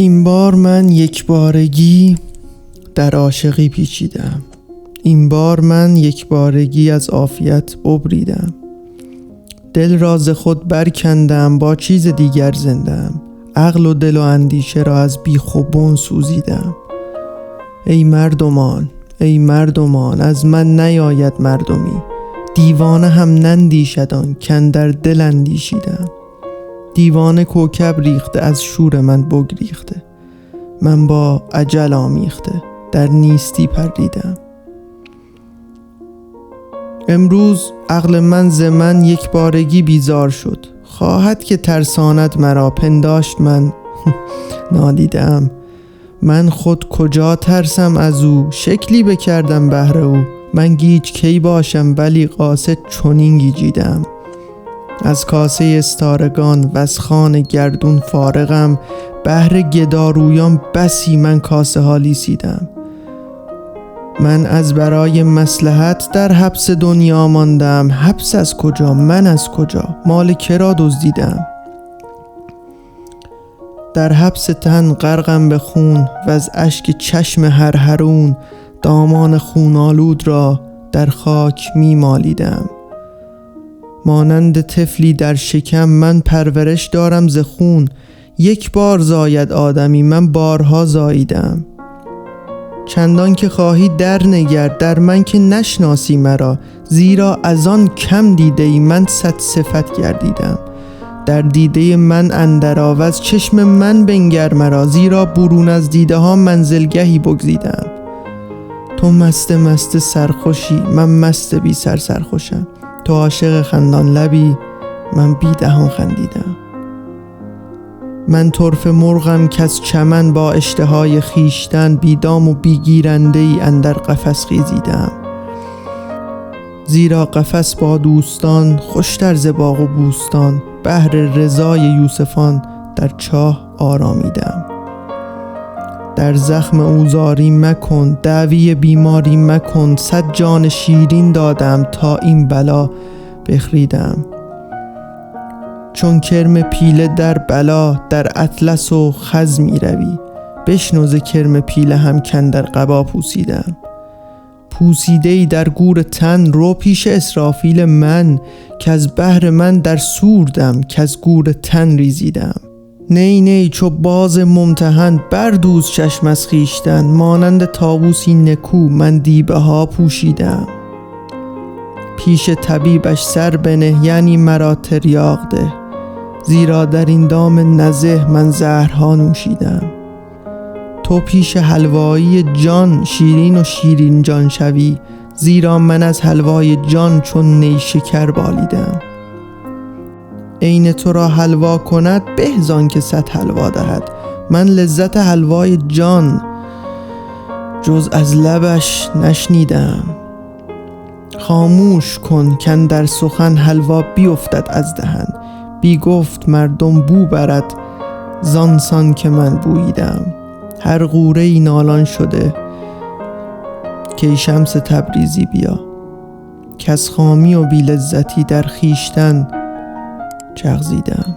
این بار من یک بارگی در عاشقی پیچیدم. این بار من یک بارگی از عافیت ببریدم. دل را ز خود برکندم، با چیز دیگر زندم. عقل و دل و اندیشه را از بیخ و بن سوزیدم. ای مردمان، ای مردمان، از من نیاید مردمی. دیوانه هم نندیشد آن کاندر دل اندیشیدم. دیوانه کوکب ریخته، از شور من بگریخته. من با اجل آمیخته، در نیستی پریدم. امروز عقل من ز من یک بارگی بیزار شد. خواهد که ترساند مرا، پنداشت من نادیدم. من خود کجا ترسم از او، شکلی بکردم بهر او. من گیج کی باشم، ولی قاصد چنین گیجیدم. از کاسه استارگان و از خوان گردون فارغم. بهر گدارویان بسی من کاسه ها لیسیدم. من از برای مصلحت در حبس دنیا ماندم. حبس از کجا، من از کجا، مال که را دزدیدم. در حبس تن غرقم به خون و از اشک چشم هر حرون. دامان خونالود را در خاک می مالیدم. مانند طفلی در شکم من پرورش دارم ز خون. یک بار زاید آدمی، من بارها زاییدم. چندان که خواهی در نگر، در من که نشناسی مرا. زیرا از آن کم دیده ای، من صد صفت گردیدم. در دیده من اندر آ و از چشم من بنگر مرا. زیرا برون از دیده ها منزلگهی بگزیدم. تو مست مست سرخوشی، من مست بی سر سرخوشم. تو عاشق خندان لبی، من بی دهان خندیدم. من طرفه مرغم کز چمن با اشتهای خیشتن. بی دام و بی گیرنده ای اندر قفس خیزیدم. زیرا قفس با دوستان خوشتر ز باغ و بوستان. بهر رضای یوسفان در چاه آرامیدم. در زخم او زاری مکن، دعوی بیماری مکن. 100 جان شیرین دادم تا این بلا بخریدم. چون کرم پیله در بلا، در اطلس و خز می روی. بشنو ز کرم پیله هم کاندر قبا پوسیدم. پوسیده ای در گور تن، رو پیش اسرافیل من. که از بهر من در سوردم، که از گور تن ریزیدم. نی نی چو باز ممتحن، بردوز چشم از خویشتن. مانند طاووسی نکو من دیبه ها پوشیدم. پیش طبیبش سر بنه، یعنی مرا تریاق ده. زیرا در این دام نزه من زهرها نوشیدم. تو پیش حلوایی جان شیرین و شیرین جان شوی. زیرا من از حلوای جان چون نیشکر بالیدم. عین تو را حلوا کند، به زان که 100 حلوا دهد. من لذت حلوای جان جز از لبش نشنیدم. خاموش کن کاندر سخن حلوا بیفتد از دهن. بی گفت مردم بو برد زانسان که من بوییدم. هر غوره ای نالان شده که شمس تبریزی بیا. کز خامی و بی لذتی در خیشتن چغزیدم.